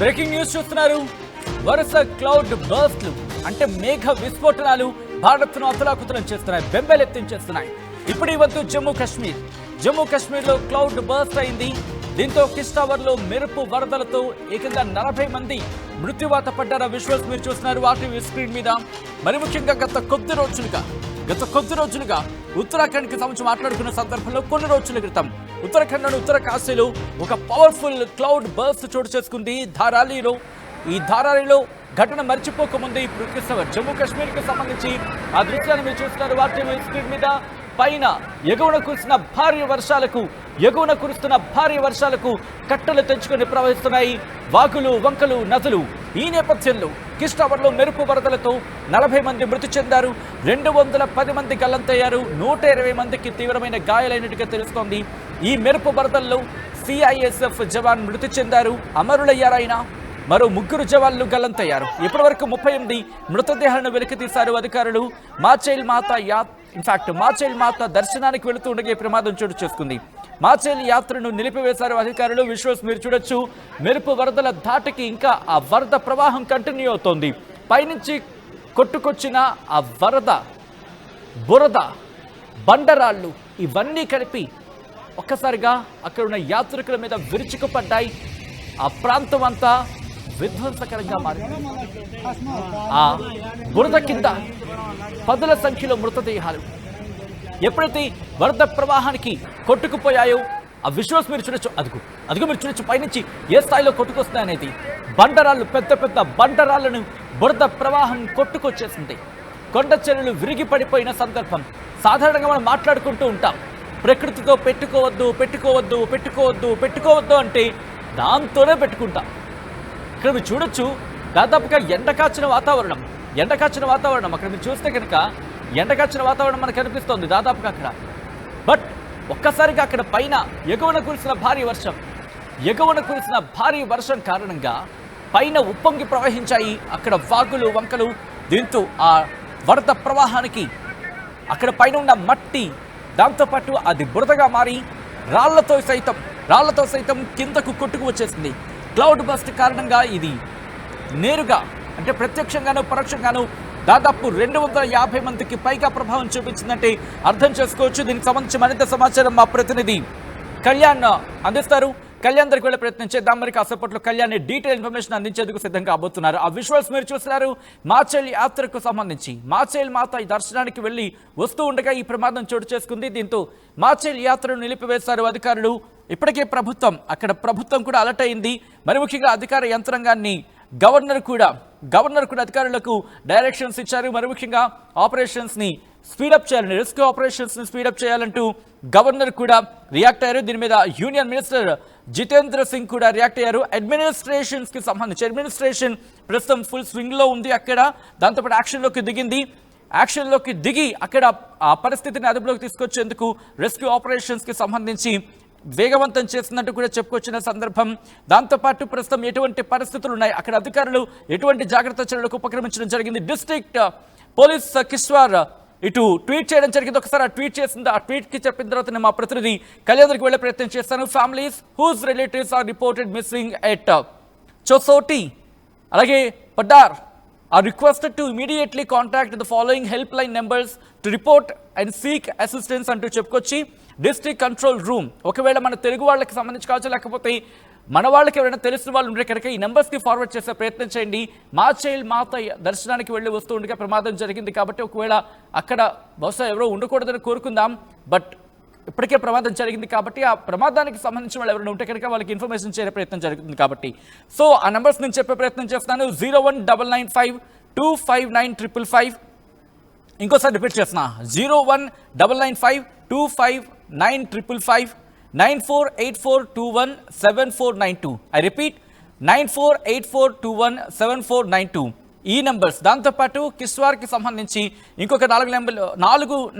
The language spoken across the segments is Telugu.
బ్రేకింగ్ న్యూస్ చూస్తున్నారు. వరుస క్లౌడ్ బర్స్ట్లు అంటే మేఘ విస్ఫోటనాలు భారత్ను అతలాకుతలం చేస్తున్నాయి, బెంబేలెత్తించేస్తున్నాయి. ఇప్పుడు ఈ వద్దు జమ్మూ కాశ్మీర్లో క్లౌడ్ బర్స్ట్ అయింది. దీంతో కిష్టావర్లో మెరుపు వరదలతో ఏకంగా 40 మంది మృత్యువాత పడ్డారు. విజువల్స్ మీరు చూస్తున్నారు ఆర్టీవీ స్క్రీన్ మీద. మరి ముఖ్యంగా గత కొద్ది రోజులుగా ఉత్తరాఖండ్కి సంబంధించి మాట్లాడుకున్న సందర్భంలో కొన్ని రోజుల క్రితం ఉత్తరాఖండ్లోని ఉత్తర కాశీలో ఒక పవర్ఫుల్ క్లౌడ్ బర్స్ట్ చోటు చేసుకుంది ధారాలీలో. ఈ ధారాలీలో ఘటన మర్చిపోకముందే ఇప్పుడు కిష్టావర్ జమ్మూ కాశ్మీర్కి సంబంధించి ఆ దృశ్యాన్ని మీరు చూస్తున్నారు ఆర్టీవీ స్క్రీన్ మీద. పైన ఎగువన కురుస్తున్న భారీ వర్షాలకు కట్టలు తెంచుకొని ప్రవహిస్తున్నాయి వాగులు, వంకలు, నదులు. ఈ నేపథ్యంలో కిష్టావర్లో మెరుపు వరదలతో 40 మంది మృతి చెందారు, 210 మంది గల్లంతయ్యారు, 120 మందికి తీవ్రమైన గాయాలైనట్టుగా తెలుస్తోంది. ఈ మెరుపు వరదల్లో సిఐఎస్ఎఫ్ జవాన్ మృతి చెందారు, అమరులయ్యారాయన. మరో 3 జవాన్లు గల్లంతయ్యారు. ఇప్పటివరకు 38 మృతదేహాలను వెలికితీశారు అధికారులు. మాచేల్ మాత దర్శనానికి వెళుతూ ఉండగా ప్రమాదం చోటు చేసుకుంది. మాచేల్ యాత్రను నిలిపివేశారు అధికారులు. విజువల్స్ మీరు చూడొచ్చు. మెరుపు వరదల ధాటికి ఇంకా ఆ వరద ప్రవాహం కంటిన్యూ అవుతోంది. పైనుంచి కొట్టుకొచ్చిన ఆ బురద, బండరాళ్ళు ఇవన్నీ కలిపి ఒక్కసారిగా అక్కడ ఉన్న యాత్రికుల మీద విరుచుకుపడ్డాయి. ఆ ప్రాంతం అంతా విధ్వంసకరంగా మారింది. ఆ బురద కింద 10ల సంఖ్యలో మృతదేహాలు ఎప్పుడైతే వరద ప్రవాహానికి కొట్టుకుపోయాయో ఆ విజువల్స్ మీరు చూడొచ్చు. అదుగు మీరు చూడొచ్చు పైనుంచి ఏ స్థాయిలో కొట్టుకొస్తున్నాయనేది. బండరాళ్ళు, పెద్ద బండరాళ్లను బురద ప్రవాహం కొట్టుకొచ్చేసింది. కొండ చెరువులు విరిగి పడిపోయిన సందర్భం. సాధారణంగా మనం మాట్లాడుకుంటూ ఉంటాం, ప్రకృతితో పెట్టుకోవద్దు అంటే దాంతోనే పెట్టుకుంటాం. ఇక్కడ మీరు చూడొచ్చు దాదాపుగా ఎండకాచిన వాతావరణం. అక్కడ మీరు చూస్తే కనుక ఎండకాచిన వాతావరణం మనకు కనిపిస్తోంది దాదాపుగా అక్కడ. బట్ ఒక్కసారిగా అక్కడ పైన ఎగువన కురిసిన భారీ వర్షం కారణంగా పైన ఉప్పొంగి ప్రవహించాయి అక్కడ వాగులు, వంకలు. దీంతో ఆ వరద ప్రవాహానికి అక్కడ పైన ఉన్న మట్టి, దాంతోపాటు అది బురదగా మారి రాళ్లతో సైతం కిందకు కొట్టుకు వచ్చేసింది. క్లౌడ్ బస్ట్ కారణంగా ఇది నేరుగా అంటే ప్రత్యక్షంగానూ పరోక్షంగానూ దాదాపు 250 మందికి పైగా ప్రభావం చూపించిందంటే అర్థం చేసుకోవచ్చు. దీనికి సంబంధించి మరింత సమాచారం మా ప్రతినిధి కళ్యాణ్ అందిస్తారు. కళ్యాణ్ దగ్గరికి వెళ్ళే ప్రయత్నం చేద్దాం. మరి కాసేపట్లో కళ్యాణ్ డీటెయిల్ ఇన్ఫర్మేషన్ అందించేందుకు సిద్ధంగా కాబోతున్నారు. ఆ విజువల్స్ మీరు చూస్తున్నారు. మాచేల్ యాత్రకు సంబంధించి మాచేల్ మాత దర్శనానికి వెళ్ళి వస్తూ ఉండగా ఈ ప్రమాదం చోటు చేసుకుంది. దీంతో మాచేల్ యాత్రను నిలిపివేశారు అధికారులు. ఇప్పటికే ప్రభుత్వం కూడా అలర్ట్ అయింది. మరి ముఖ్యంగా అధికార యంత్రాంగాన్ని గవర్నర్ కూడా అధికారులకు డైరెక్షన్స్ ఇచ్చారు. మరి ముఖ్యంగా ఆపరేషన్స్ని స్పీడప్ చేయాలని, రెస్క్యూ ఆపరేషన్స్ని స్పీడప్ చేయాలంటూ గవర్నర్ కూడా రియాక్ట్ అయ్యారు. దీని మీద యూనియన్ మినిస్టర్ జితేంద్ర సింగ్ కూడా రియాక్ట్ అయ్యారు. అడ్మినిస్ట్రేషన్స్కి సంబంధించి అడ్మినిస్ట్రేషన్ ప్రస్తుతం ఫుల్ స్వింగ్లో ఉంది అక్కడ. దాంతోపాటు యాక్షన్లోకి దిగి అక్కడ ఆ పరిస్థితిని అదుపులోకి తీసుకొచ్చేందుకు రెస్క్యూ ఆపరేషన్స్కి సంబంధించి వేగవంతం చేస్తున్నట్టు కూడా చెప్పుకొచ్చిన సందర్భం. దాంతోపాటు ప్రస్తుతం ఎటువంటి పరిస్థితులు ఉన్నాయి, అక్కడ అధికారులు ఎటువంటి జాగ్రత్త చర్యలకు ఉపక్రమించడం జరిగింది. డిస్ట్రిక్ట్ పోలీస్ కిష్వార్ ఇటు ట్వీట్ చేయడం జరిగింది. ఒకసారి ఆ ట్వీట్ చేసింది. ఆ ట్వీట్కి చెప్పిన తర్వాత నేను మా ప్రతినిధి కళ్యాణ్కి వెళ్ళే ప్రయత్నం చేస్తాను. Families whose relatives are reported missing at చోసోటి అలాగే పడ్డార్ are requested to immediately contact the following helpline numbers to report and seek assistance అంటూ చెప్పుకొచ్చి డిస్ట్రిక్ట్ కంట్రోల్ రూమ్. ఒకవేళ మన తెలుగు వాళ్ళకి సంబంధించి కావచ్చు, లేకపోతే మన వాళ్ళకి ఎవరైనా తెలిసిన వాళ్ళు ఉంటే కనుక ఈ నెంబర్స్కి ఫార్వర్డ్ చేసే ప్రయత్నం చేయండి. మాచేల్ మాత దర్శనానికి వెళ్ళి వస్తూ ఉండగా ప్రమాదం జరిగింది కాబట్టి ఒకవేళ అక్కడ బహుశా ఎవరో ఉండకూడదని కోరుకుందాం. బట్ ఇప్పటికే ప్రమాదం జరిగింది కాబట్టి ఆ ప్రమాదానికి సంబంధించిన వాళ్ళు ఎవరైనా ఉంటే కనుక వాళ్ళకి ఇన్ఫర్మేషన్ చేసే ప్రయత్నం జరుగుతుంది కాబట్టి సో ఆ నెంబర్స్ నేను చెప్పే ప్రయత్నం చేస్తాను. 01995259555. ఇంకోసారి రిపీట్ చేస్తున్నా, 01995259555, 9484217492. I repeat 9484217492. ఈ నెంబర్స్. దాంతోపాటు కిష్వార్కి సంబంధించి ఇంకొక 4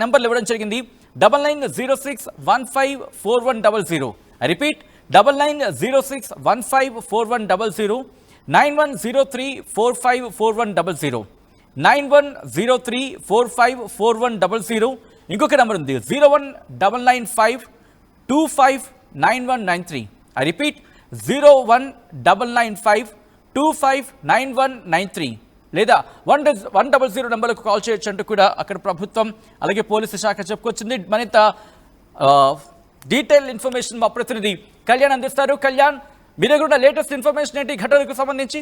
నెంబర్లు ఇవ్వడం జరిగింది. 9906154100. I repeat 9906154100, 9103454100, 9103454100. ఇంకొక నెంబర్ ఉంది 01995259193. I repeat 01995 259193 లేదా 100 నెంబర్లకు కాల్ చేయొచ్చు అంటూ కూడా అక్కడ ప్రభుత్వం అలాగే పోలీసు శాఖ చెప్పుకొచ్చింది. మరింత డీటెయిల్ ఇన్ఫర్మేషన్ మా ప్రతినిధి కళ్యాణ్ అందిస్తారు. కళ్యాణ్, మీ దగ్గర ఉన్న లేటెస్ట్ ఇన్ఫర్మేషన్ ఏంటి ఘటనకు సంబంధించి?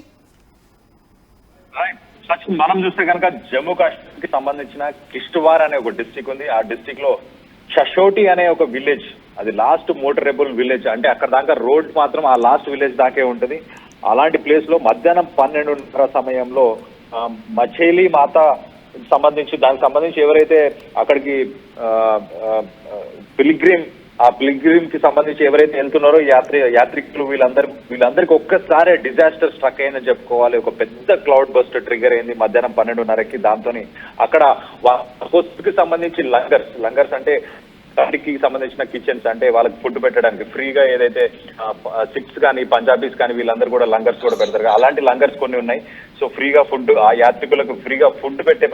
మనం చూస్తే కనుక జమ్మూ కాశ్మీర్ కి సంబంధించిన కిష్ట్వార్ అనే ఒక డిస్టిక్ ఉంది. ఆ డిస్టిక్ లో షషోటి అనే ఒక విలేజ్, అది లాస్ట్ మోటరబుల్ విలేజ్, అంటే అక్కడ దాకా రోడ్ మాత్రం ఆ లాస్ట్ విలేజ్ దాకే ఉంటుంది. అలాంటి ప్లేస్ లో మధ్యాహ్నం 12:30 సమయంలో మఛేలి మాత దానికి సంబంధించి ఎవరైతే అక్కడికి పిలిగ్రిమ్ కి సంబంధించి ఎవరైతే వెళ్తున్నారో యాత్రికులు వీళ్ళందరికీ ఒక్కసారి డిజాస్టర్ స్ట్రక్ అయిందని చెప్పుకోవాలి. ఒక పెద్ద క్లౌడ్ బస్ట్ ట్రిగర్ అయింది మధ్యాహ్నం 12:30కి. దాంతో అక్కడ హోస్ట్ కి సంబంధించి లంగర్స్ అంటే కి సంబంధించిన కిచెన్స్, అంటే వాళ్ళకి ఫుడ్ పెట్టడానికి ఫ్రీగా ఏదైతే సిక్స్ కానీ పంజాబీస్ కానీ వీళ్ళందరూ కూడా లంగర్స్ కూడా పెడతారు. అలాంటి లంగర్స్ కొన్ని ఉన్నాయి. సో ఫ్రీగా ఫుడ్, ఆ యాత్రికులకు ఫ్రీగా ఫుడ్ పెట్టే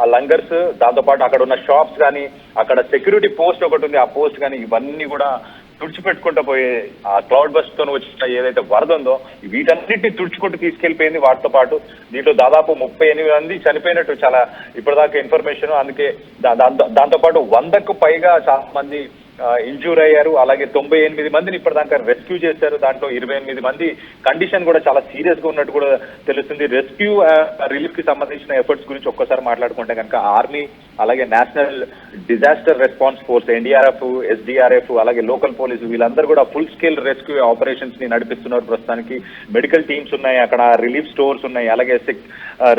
ఆ లంగర్స్, దాంతో పాటు అక్కడ ఉన్న షాప్స్ కానీ, అక్కడ సెక్యూరిటీ పోస్ట్ ఒకటి ఉంది, ఆ పోస్ట్ కానీ, ఇవన్నీ కూడా తుడిచిపెట్టుకుంటూ పోయే ఆ క్లౌడ్ బస్ట్ తో వచ్చిన ఏదైతే వరద ఉందో వీటన్నిటిని తుడుచుకుంటూ తీసుకెళ్లిపోయింది. వాటితో పాటు దీంట్లో దాదాపు 38 మంది చనిపోయినట్టు చాలా ఇప్పటిదాకా ఇన్ఫర్మేషన్. అందుకే దాంతో పాటు 100కు పైగా చాలా మంది ఇంజూర్ అయ్యారు. అలాగే 98 మందిని ఇప్పటిదాకా రెస్క్యూ చేశారు. దాంట్లో 28 మంది కండిషన్ కూడా చాలా సీరియస్ గా ఉన్నట్టు కూడా తెలుస్తుంది. రెస్క్యూ రిలీఫ్ కి సంబంధించిన ఎఫర్ట్స్ గురించి ఒక్కసారి మాట్లాడుకుంటే కనుక ఆర్మీ, అలాగే national disaster response force, NDRF, SDRF, అలాగే లోకల్ పోలీసు వీళ్ళందరూ కూడా ఫుల్ స్కేల్ రెస్క్యూ ఆపరేషన్స్ ని నడిపిస్తున్నారు. ప్రస్తుతానికి మెడికల్ టీమ్స్ ఉన్నాయి, అక్కడ రిలీఫ్ స్టోర్స్ ఉన్నాయి, అలాగే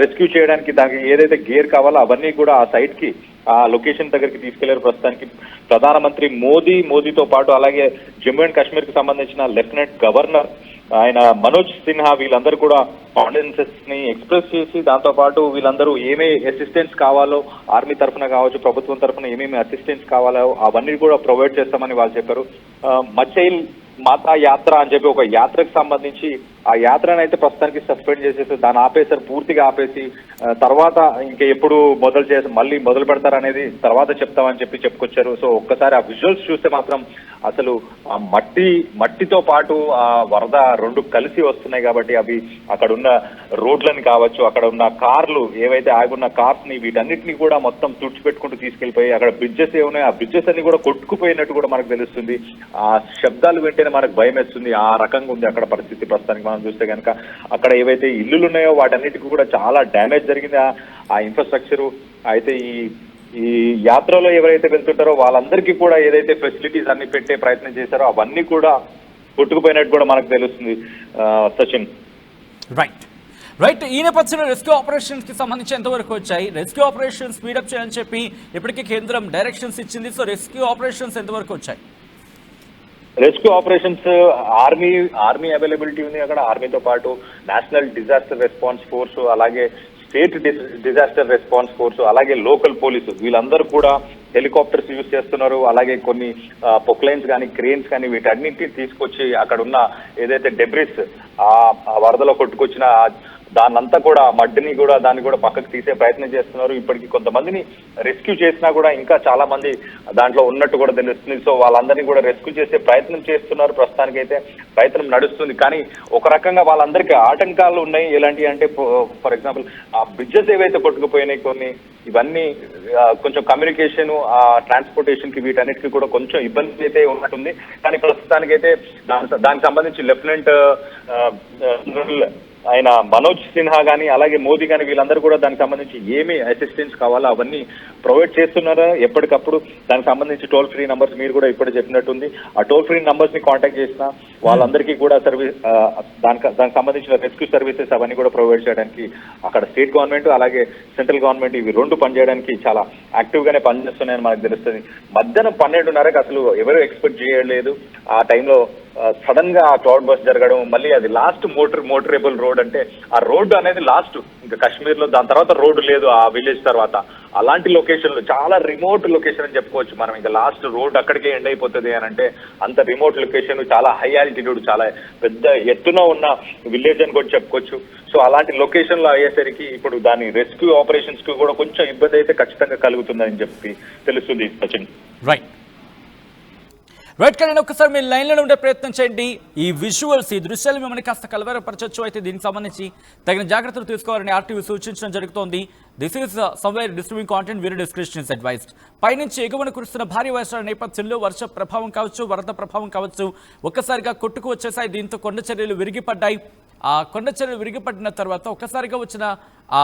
రెస్క్యూ చేయడానికి దానికి ఏదైతే గేర్ కావాలో అవన్నీ కూడా ఆ సైట్ కి, ఆ లొకేషన్ దగ్గరికి తీసుకెళ్లారు. ప్రస్తుతానికి ప్రధానమంత్రి మోదీతో పాటు అలాగే జమ్మూ అండ్ కాశ్మీర్ కి సంబంధించిన లెఫ్టినెంట్ గవర్నర్ ఆయన మనోజ్ సిన్హా వీళ్ళందరూ కూడా కాన్ఫిడెన్సెస్ ని ఎక్స్ప్రెస్ చేసి, దాంతో పాటు వీళ్ళందరూ ఏమేమి అసిస్టెన్స్ కావాలో ఆర్మీ తరఫున కావచ్చు, ప్రభుత్వం తరఫున ఏమేమి అసిస్టెన్స్ కావాలో అవన్నీ కూడా ప్రొవైడ్ చేస్తామని వాళ్ళు చెప్పారు. మచైల్ మాతా యాత్ర అని చెప్పి ఒక యాత్రకు సంబంధించి ఆ యాత్రను అయితే ప్రస్తుతానికి సస్పెండ్ చేసేసి దాన్ని ఆపేసారు, పూర్తిగా ఆపేసి తర్వాత ఇంకా ఎప్పుడు మళ్ళీ మొదలు పెడతారనేది తర్వాత చెప్తామని చెప్పుకొచ్చారు. సో ఒక్కసారి ఆ విజువల్స్ చూస్తే మాత్రం అసలు ఆ మట్టితో పాటు ఆ వరద రెండు కలిసి వస్తున్నాయి. కాబట్టి అవి అక్కడ ఉన్న రోడ్లని కావచ్చు, అక్కడ ఉన్న కార్లు ఏవైతే ఆగున్న కార్స్ ని వీటన్నిటిని కూడా మొత్తం తుడిచిపెట్టుకుంటూ తీసుకెళ్లిపోయి అక్కడ బ్రిడ్జెస్ ఏమున్నాయి ఆ బ్రిడ్జెస్ అన్ని కూడా కొట్టుకుపోయినట్టు కూడా మనకు తెలుస్తుంది. ఆ శబ్దాలు వింటేనే మనకు భయం వేస్తుంది. ఆ రకంగా ఉంది అక్కడ పరిస్థితి. ప్రస్తుతానికి మనం చూస్తే కనుక అక్కడ ఏవైతే ఇల్లులు ఉన్నాయో వాటన్నిటికీ కూడా చాలా డ్యామేజ్ జరిగింది ఆ ఇన్ఫ్రాస్ట్రక్చర్. అయితే ఈ యాత్రలో ఎవరైతే వెళ్తుంటారో వాళ్ళందరికీ కూడా ఏదైతే ఫెసిలిటీస్ అన్ని పెట్టే ప్రయత్నం చేశారో అవన్నీ కూడా కొట్టుకుపోయినట్టు కూడా మనకు తెలుస్తుంది. సచిన్, రైట్. ఈ నేపథ్యంలో రెస్క్యూ ఆపరేషన్స్ కి సంబంధించి ఎంతవరకు వచ్చాయి? రెస్క్యూ ఆపరేషన్స్ స్పీడప్ చేయాలని చెప్పి ఇప్పటికీ కేంద్రం డైరెక్షన్స్ ఇచ్చింది. సో రెస్క్యూ ఆపరేషన్స్ ఎంతవరకు వచ్చాయి? రెస్క్యూ ఆపరేషన్స్ ఆర్మీ అవైలబిలిటీ ఉంది అక్కడ. ఆర్మీతో పాటు నేషనల్ డిజాస్టర్ రెస్పాన్స్ ఫోర్స్, అలాగే స్టేట్ డిజాస్టర్ రెస్పాన్స్ ఫోర్స్, అలాగే లోకల్ పోలీసు వీళ్ళందరూ కూడా హెలికాప్టర్స్ యూజ్ చేస్తున్నారు. అలాగే కొన్ని పొక్లైన్స్ కానీ, క్రేన్స్ కానీ వీటన్నింటినీ తీసుకొచ్చి అక్కడ ఉన్న ఏదైతే డెబ్రిస్ ఆ వరదలో కొట్టుకొచ్చిన దాన్నంతా కూడా మడ్డిని కూడా దాన్ని కూడా పక్కకు తీసే ప్రయత్నం చేస్తున్నారు. ఇప్పటికి కొంతమందిని రెస్క్యూ చేసినా కూడా ఇంకా చాలా మంది దాంట్లో ఉన్నట్టు కూడా తెలుస్తుంది. సో వాళ్ళందరినీ కూడా రెస్క్యూ చేసే ప్రయత్నం చేస్తున్నారు. ప్రస్తుతానికైతే ప్రయత్నం నడుస్తుంది. కానీ ఒక రకంగా వాళ్ళందరికీ ఆటంకాలు ఉన్నాయి. ఎలాంటి అంటే ఫర్ ఎగ్జాంపుల్ ఆ బ్రిడ్జెస్ ఏవైతే కొట్టుకుపోయినాయి కొన్ని, ఇవన్నీ కొంచెం కమ్యూనికేషన్, ఆ ట్రాన్స్పోర్టేషన్ కి వీటన్నిటికీ కూడా కొంచెం ఇబ్బంది అయితే ఉన్నట్టుంది. కానీ ప్రస్తుతానికైతే దానికి సంబంధించి లెఫ్టినెంట్ ఆయన మనోజ్ సిన్హా కానీ, అలాగే మోదీ కానీ వీళ్ళందరూ కూడా దానికి సంబంధించి ఏమి అసిస్టెన్స్ కావాలో అవన్నీ ప్రొవైడ్ చేస్తున్నారా ఎప్పటికప్పుడు. దానికి సంబంధించి టోల్ ఫ్రీ నంబర్స్ మీరు కూడా ఇప్పుడే చెప్పినట్టుంది. ఆ టోల్ ఫ్రీ నంబర్స్ ని కాంటాక్ట్ చేసిన వాళ్ళందరికీ కూడా దానికి సంబంధించిన రెస్క్యూ సర్వీసెస్ అవన్నీ కూడా ప్రొవైడ్ చేయడానికి అక్కడ స్టేట్ గవర్నమెంట్ అలాగే సెంట్రల్ గవర్నమెంట్ ఇవి రెండు పనిచేయడానికి చాలా యాక్టివ్ గానే పనిచేస్తున్నాయని మనకు తెలుస్తుంది. మధ్యాహ్నం 12:30కి అసలు ఎవరు ఎక్స్పెక్ట్ చేయలేదు ఆ టైంలో సడన్ గా ఆ క్లౌడ్ బస్ జరగడం. మళ్ళీ అది లాస్ట్ మోటరబుల్ రోడ్, అంటే ఆ రోడ్డు అనేది లాస్ట్ ఇంకా కాశ్మీర్ లో. దాని తర్వాత రోడ్డు లేదు ఆ విలేజ్ తర్వాత. అలాంటి లొకేషన్ లో చాలా రిమోట్ లొకేషన్ అని చెప్పుకోవచ్చు మనం. ఇంకా లాస్ట్ రోడ్ అక్కడికే ఎండ్ అయిపోతుంది అని అంటే అంత రిమోట్ లొకేషన్, చాలా హై ఆల్టిట్యూడ్, చాలా పెద్ద ఎత్తున ఉన్న విలేజ్ అని కూడా చెప్పుకోవచ్చు. సో అలాంటి లొకేషన్ లో అయ్యేసరికి ఇప్పుడు దాని రెస్క్యూ ఆపరేషన్స్ కి కూడా కొంచెం ఇబ్బంది అయితే ఖచ్చితంగా కలుగుతుందని చెప్పి తెలుస్తుంది. సచిన్, రైట్ కానీ ఒకసారి మీరు లైన్లో ఉండే ప్రయత్నం చేయండి. ఈ విజువల్స్, ఈ దృశ్యాలు మిమ్మల్ని కాస్త కలవరపరచవచ్చు. అయితే దీనికి సంబంధించి తగిన జాగ్రత్తలు తీసుకోవాలని ఆర్టీవీ సూచించడం జరుగుతోంది. This is somewhere distributing content, వీరి డిస్క్రిప్షన్ ఇస్ అడ్వైజ్డ్. పైనుంచి ఎగువన కురుస్తున్న భారీ వర్షాల నేపథ్యంలో వర్ష ప్రభావం కావచ్చు, వరద ప్రభావం కావచ్చు, ఒక్కసారిగా కొట్టుకు వచ్చేసాయి. దీంతో కొండ చర్యలు విరిగిపడ్డాయి. ఆ కొండ చర్యలు విరిగిపడిన తర్వాత ఒక్కసారిగా వచ్చిన ఆ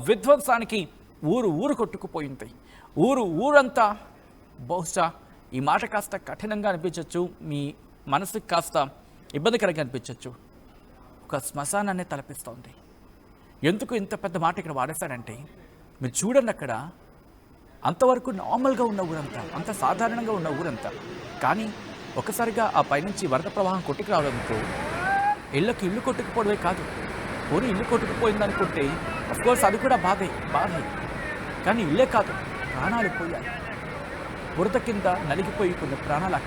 విధ్వంసానికి ఊరు కొట్టుకుపోయింది. ఊరంతా బహుశా ఈ మాట కాస్త కఠినంగా అనిపించవచ్చు, మీ మనసుకి కాస్త ఇబ్బందికరంగా అనిపించవచ్చు. ఒక శ్మశానాన్ని తలపిస్తోంది. ఎందుకు ఇంత పెద్ద మాట ఇక్కడ వాడేశాడంటే, మీరు చూడండి, అక్కడ అంతవరకు నార్మల్గా ఉన్న ఊరంతా, అంత సాధారణంగా ఉన్న ఊరంతా, కానీ ఒకసారిగా ఆ పైనుంచి వరద ప్రవాహం కొట్టుకు రావడంతో ఇళ్ళు కొట్టుకుపోవడమే కాదు, పోనీ ఇల్లు కొట్టుకుపోయిందనుకుంటే అఫ్కోర్స్ అది కూడా బాధే. కానీ ఇల్లే కాదు, ప్రాణాలు పోయాయి. బురద కింద నలిగిపోయి కొన్ని ప్రాణాలు అక్కడ